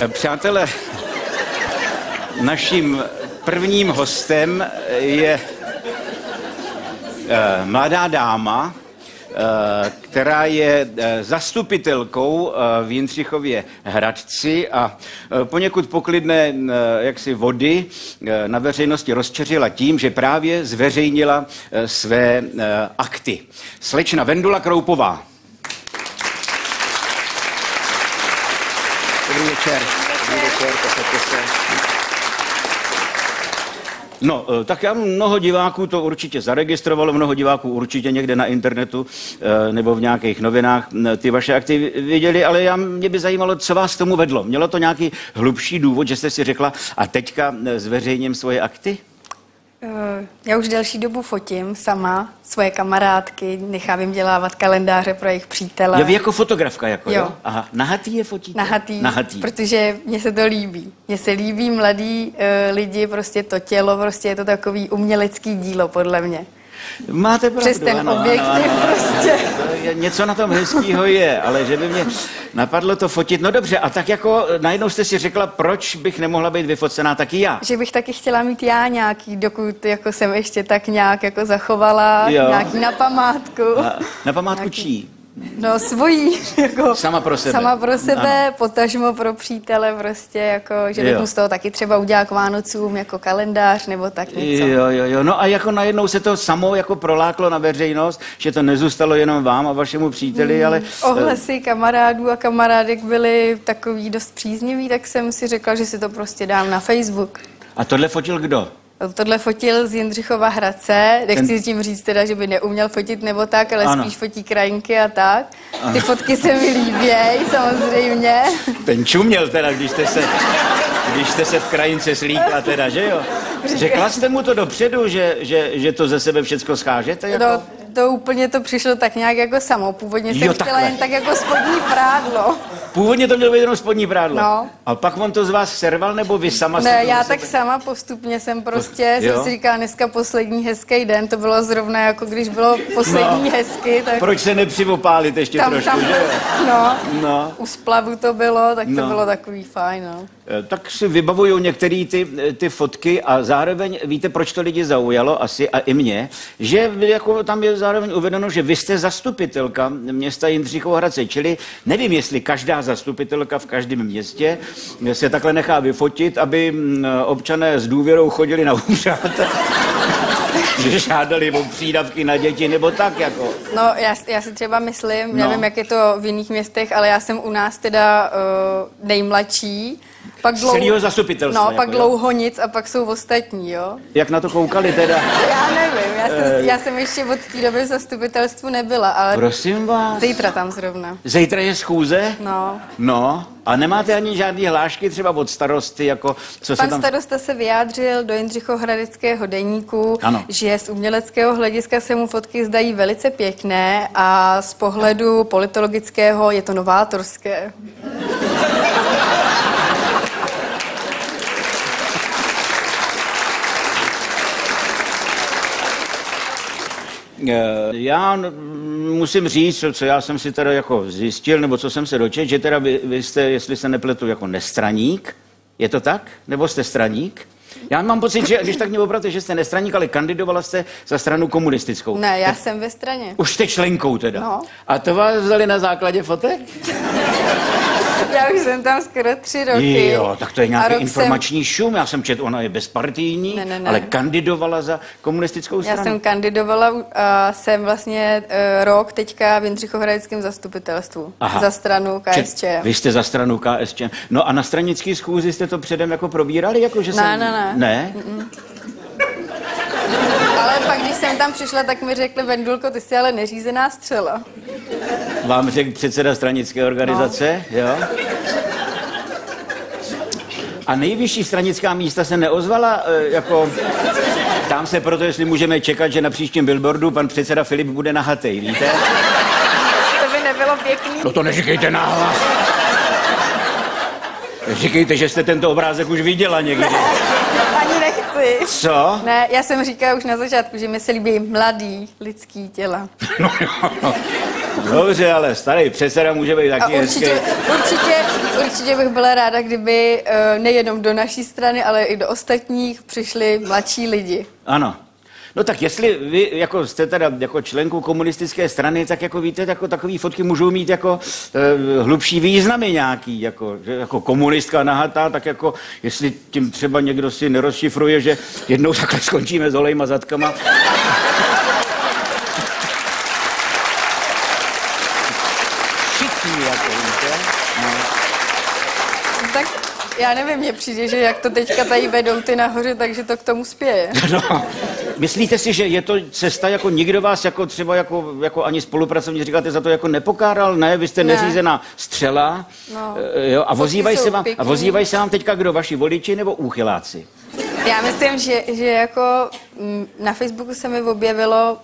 Přátelé, naším prvním hostem je mladá dáma, která je zastupitelkou v Jindřichově Hradci a poněkud poklidné jaksi vody na veřejnosti rozčeřila tím, že právě zveřejnila své akty. Slečna Vendula Kroupová. Dobrý večer. Dobrý večer, posaďte se. No, tak já mnoho diváků to určitě zaregistrovalo, mnoho diváků určitě někde na internetu nebo v nějakých novinách ty vaše akty viděli, ale mě by zajímalo, co vás k tomu vedlo. Mělo to nějaký hlubší důvod, že jste si řekla a teďka zveřejním svoje akty? Já už delší dobu fotím sama svoje kamarádky, nechám jim dělávat kalendáře pro jejich přítele. Jo, vy jako fotografka, jako jo? Aha, nahatý je fotíte? Nahatý, protože mně se to líbí. Mně se líbí mladí lidi, prostě to tělo, prostě je to takový umělecký dílo, podle mě. Máte pravdu. Přes ten objektiv prostě. Něco na tom hezkýho je, ale že by mě napadlo to fotit. No dobře, a tak jako najednou jste si řekla, proč bych nemohla být vyfocená taky já? Že bych taky chtěla mít já nějaký, dokud jako jsem ještě tak nějak jako zachovala, jo. Nějaký na památku. Na památku nějaký... čí? No svojí, jako sama pro sebe. Sama pro sebe, ano. Potažmo pro přítele prostě, jako, že bych mu z toho taky třeba udělal k Vánocům jako kalendář nebo tak něco. Jo. No a jako najednou se to samo jako proláklo na veřejnost, že to nezůstalo jenom vám a vašemu příteli, ale... Ohlasy kamarádů a kamarádek byly takový dost příznivý, tak jsem si řekla, že si to prostě dám na Facebook. A tohle fotil kdo? Tohle fotil z Jindřichova Hradce, nechci tím říct teda, že by neuměl fotit nebo tak, ale ano. Spíš fotí krajinky a tak. Ano. Ty fotky se mi líběj, samozřejmě. Ten čuměl teda, když jste se v krajince slíkla teda, že jo? Řekla jste mu to dopředu, že to ze sebe všecko schážete? Jako? No, to úplně to přišlo tak nějak jako samo. Původně jsem chtěla jen tak jako spodní prádlo. Původně to mělo být jenom spodní prádlo? No. A pak on to z vás serval, nebo vy sama? Ne, já tak sama postupně jsem jsem si říkala, dneska poslední hezký den, to bylo zrovna jako když bylo poslední hezky. Tak... Proč se nepřivopálit ještě trošku, že jo? No, u splavu to bylo, tak to bylo takový fajn, no. Tak si vybavuju některé ty fotky a zároveň víte, proč to lidi zaujalo asi a i mě, že jako tam je zároveň uvedeno, že vy jste zastupitelka města Jindřichova Hradce, čili nevím, jestli každá zastupitelka v každém městě se takhle nechá vyfotit, aby občané s důvěrou chodili na úřad, že žádali o přídavky na děti nebo tak jako. No já si třeba myslím, nevím, jak je to v jiných městech, ale já jsem u nás teda nejmladší. Pak celého zastupitelstva. No, pak dlouho nic a pak jsou ostatní, jo? Jak na to koukali teda? Já nevím, já jsem ještě od té doby v zastupitelstvu nebyla, ale... Prosím vás. Zítra tam zrovna. Zítra je schůze? No. No, a nemáte ani žádný hlášky třeba od starosty, jako co se tam... Pan starosta se vyjádřil do Jindřichohradeckého deníku, že z uměleckého hlediska se mu fotky zdají velice pěkné a z pohledu politologického je to novátorské. Já musím říct, co já jsem si teda jako zjistil, nebo co jsem se dočetl, že teda vy jste, jestli se nepletu, jako nestraník, je to tak? Nebo jste straník? Já mám pocit, že když tak mě opravdu, že jste nestraník, ale kandidovala jste za stranu komunistickou. Ne, já jsem ve straně. Už jste členkou teda. No. A to vás vzali na základě fotek? Já už jsem tam skoro 3 roky. Jo, tak to je nějaký informační šum. Já jsem četl, ona je bezpartijní, ne. Ale kandidovala za komunistickou stranu. Já jsem kandidovala a jsem vlastně rok teďka v Jindřichohradeckém zastupitelstvu. Aha. Za stranu KSČM. Vy jste za stranu KSČM. No a na stranické schůzi jste to předem jako probírali? Jako, že Ne? Ale pak, když jsem tam přišla, tak mi řekli, Vendulko, ty jsi ale neřízená střela. Vám řekl předseda stranické organizace, jo? A nejvyšší stranická místa se neozvala, jako... Ptám se proto, jestli můžeme čekat, že na příštím billboardu pan předseda Filip bude nahatej, víte? To by nebylo pěkný. No to neříkejte nahlas. Říkejte, že jste tento obrázek už viděla někdy. Ani nechci. Co? Ne, já jsem říkala už na začátku, že mi se líbí mladý lidský těla. No. Dobře, ale starý předseda může být taky hezký. Určitě bych byla ráda, kdyby nejenom do naší strany, ale i do ostatních přišli mladší lidi. Ano. No tak jestli vy jako jste teda jako členkou komunistické strany, tak jako víte, jako takové fotky můžou mít jako hlubší významy nějaký, jako, že jako komunistka nahatá, tak jako jestli tím třeba někdo si nerozšifruje, že jednou takhle skončíme s holejma zadkama. Všichni, jako víte. No. Tak já nevím, mně přijde, že jak to teďka tady vedou ty nahoře, takže to k tomu spěje. No. Myslíte si, že je to cesta, jako nikdo vás jako třeba jako ani spolupracovník, říkáte, za to jako nepokáral? Ne, vy jste neřízená střela. No. Jo, a vozívají se vám teďka kdo, vaši voliči nebo úchyláci? Já myslím, že jako na Facebooku se mi objevilo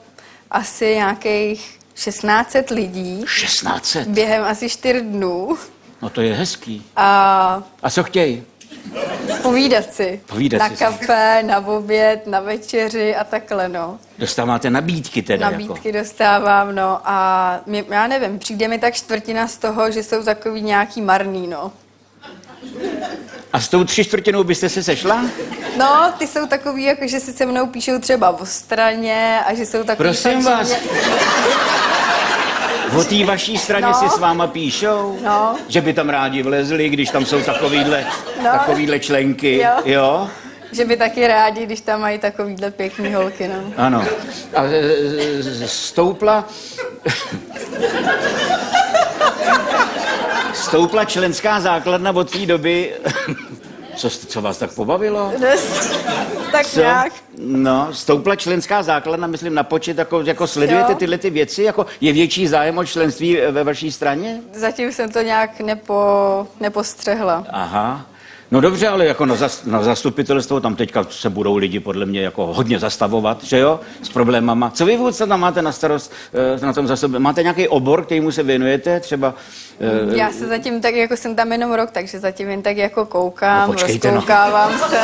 asi nějakých 1600 lidí. 1600? Během asi 4 dnů. No to je hezký. A co chtějí? Povídat si. Na si. kafe, na oběd, na večeři a takhle, no. Dostáváte nabídky teda? Nabídky dostávám, no. A já nevím, přijde mi tak 1/4 z toho, že jsou takový nějaký marný, no. A s tou 3/4 byste se sešla? No, ty jsou takový, jako že si se mnou píšou třeba o straně a že jsou takový... Prosím tak, vás. O té vaší straně si s váma píšou? No. Že by tam rádi vlezli, když tam jsou takovýhle členky, jo? Že by taky rádi, když tam mají takovýhle pěkný holky, no. Ano. A stoupla členská základna od té doby. Co vás tak pobavilo? Tak co? Nějak. No, stoupla členská základna, myslím, na počet, jako sledujete tyhle ty věci? Jako je větší zájem o členství ve vaší straně? Zatím jsem to nějak nepostřehla. Aha. No dobře, ale jako na zastupitelstvo tam teďka se budou lidi podle mě jako hodně zastavovat, že jo, s problémama. Co vy vůbec tam máte na starost na tom zastupitelstvu? Máte nějaký obor, kterýmu se věnujete? Třeba... Já se zatím tak, jako jsem tam jenom rok, takže zatím jen tak jako koukám, rozkoukávám se.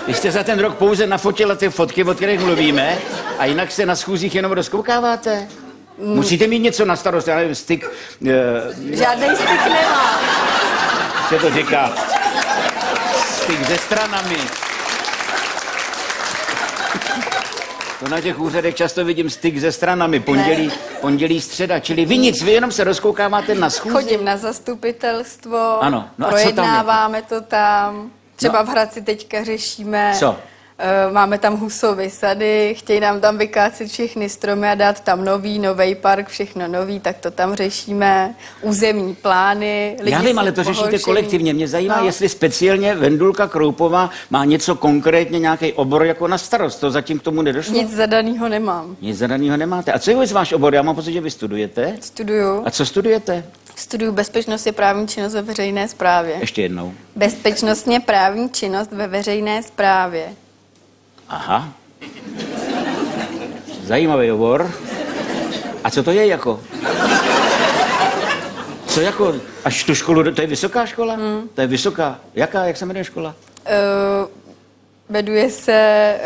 Vy jste za ten rok pouze nafotila ty fotky, o kterých mluvíme, a jinak se na schůzích jenom rozkoukáváte? Musíte mít něco na starost, já nevím, styk... Žádný styk nemám. Co to říká? Styk se stranami. To na těch úřadech často vidím styk se stranami, pondělí, středa, čili vy nic, vy jenom se rozkoukáváte na schůzi. Chodím na zastupitelstvo, ano. No projednáváme to tam, třeba v Hradci teďka řešíme... Co? Máme tam husovy sady, chtějí nám tam vykácet všechny stromy a dát tam nový park, všechno nový, tak to tam řešíme, územní plány. Já vím, ale to řešíte kolektivně. Mě zajímá, jestli speciálně Vendulka Kroupová má něco konkrétně, nějaký obor jako na starost. To zatím k tomu nedošlo? Nic zadanýho nemám. Nic zadanýho nemáte. A co je vůbec váš obor? Já mám pocit, že vy studujete. Studuju. A co studujete? Studuju bezpečnostně právní činnost ve veřejné správě. Ještě jednou. Bezpečnostně právní činnost ve veřejné správě. Aha. Zajímavý obor. A co to je jako? Co jako? Až tu školu, to je vysoká škola? To je vysoká. Jaká? Jak se jmenuje škola? Jmenuje se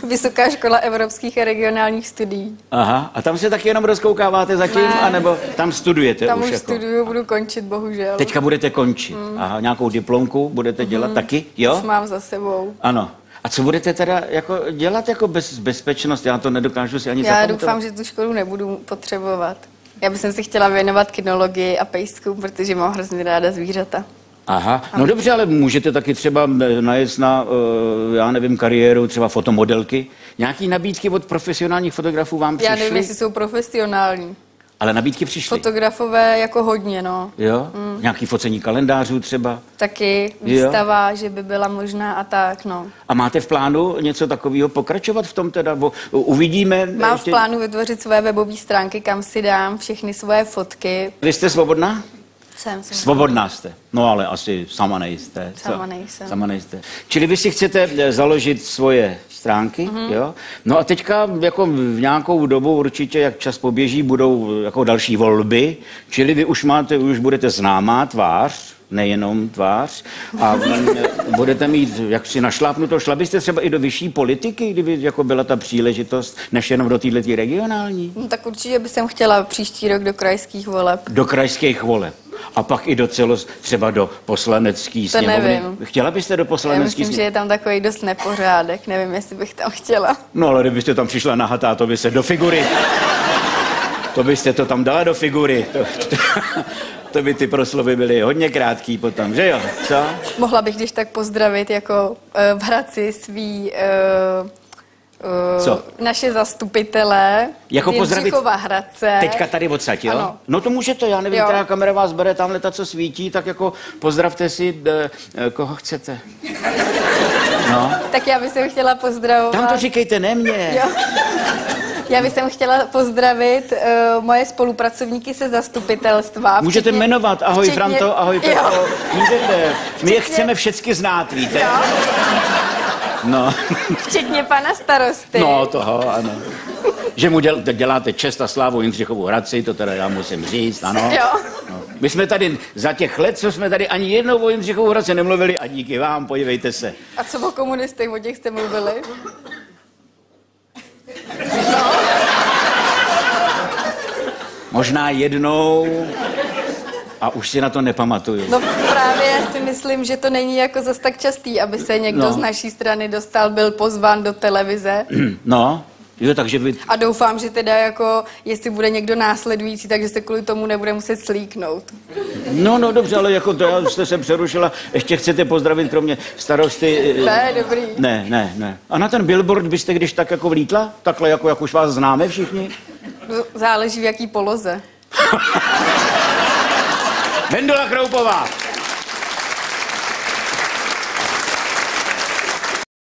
Vysoká škola evropských a regionálních studií. Aha. A tam se taky jenom rozkoukáváte zatím? Anebo tam studujete tam už jako? Studuju, budu končit, bohužel. Teďka budete končit. Aha, nějakou diplomku budete dělat taky? Jo? Už mám za sebou. Ano. A co budete teda jako dělat jako bezpečnost? Já to nedokážu si ani zapamatovat. Já doufám, že tu školu nebudu potřebovat. Já bych si chtěla věnovat kynologii a pejskům, protože mám hrozně ráda zvířata. Aha, no dobře, ale můžete taky třeba najet na, já nevím, kariéru třeba fotomodelky. Nějaký nabídky od profesionálních fotografů vám přišly? Já nevím, jestli jsou profesionální. Ale nabídky přišly? Fotografové jako hodně, no. Jo? Nějaký focení kalendářů třeba? Taky výstava, že by byla možná a tak, no. A máte v plánu něco takového pokračovat v tom teda? Bo uvidíme... Mám v plánu vytvořit své webové stránky, kam si dám všechny svoje fotky. Vy jste svobodná? Jsem. Svobodná jste. No ale asi sama nejste. Sama nejsem. Sama nejste. Čili vy si chcete založit svoje stránky, jo? No a teďka jako v nějakou dobu určitě, jak čas poběží, budou jako další volby, čili vy už budete známá tvář, nejenom tvář. A budete mít jaksi našlápnuto. Šla byste třeba i do vyšší politiky, kdyby jako byla ta příležitost, než jenom do této regionální? No, tak určitě bych chtěla příští rok do krajských voleb. Do krajských voleb. A pak i do třeba do poslanecké sněmovny. Nevím. Chtěla byste do poslanecké sněmovny? Já myslím, že je tam takový dost nepořádek. Nevím, jestli bych tam chtěla. No, ale kdybyste tam přišla nahatá, to by se do figury. To byste to tam dala do figury. To by ty proslovy byly hodně krátký potom, že jo? Co? Mohla bych když tak pozdravit jako v Hradci svý... Co? Naše zastupitele jako z Jindřichova Hradce. Teďka tady odsaď, jo? Ano. No to můžete, já nevím, která kamera vás bere, tamhle ta, co svítí, tak jako pozdravte si, koho chcete. No. Tak já bych chtěla pozdravovat... Tam to říkejte, ne mě. Jo. Já bych chtěla pozdravit moje spolupracovníky se zastupitelstva. Můžete jmenovat, ahoj včetně... Franto, ahoj Petro, můžete. My je chceme všechny znát, víte? Jo. No. Včetně pana starosty. No, toho, ano. Že mu děláte čest a slávu Jindřichovu Hradci, to teda já musím říct, ano. Jo. No. My jsme tady za těch let, co jsme tady ani jednou o Jindřichovu Hradci nemluvili, a díky vám, podívejte se. A co o komunistech, o těch jste mluvili? No. Možná jednou a už si na to nepamatuju. No právě já si myslím, že to není jako zas tak častý, aby se někdo z naší strany dostal, byl pozván do televize. No, jo, takže vy... A doufám, že teda jako, jestli bude někdo následující, takže se kvůli tomu nebude muset slíknout. No, dobře, ale jako to já jste se přerušila. Ještě chcete pozdravit kromě starosty? Ne, dobrý. Ne. A na ten billboard byste když tak jako vlítla? Takhle jako jak už vás známe všichni? Záleží v jaký poloze. Vendula Kroupová.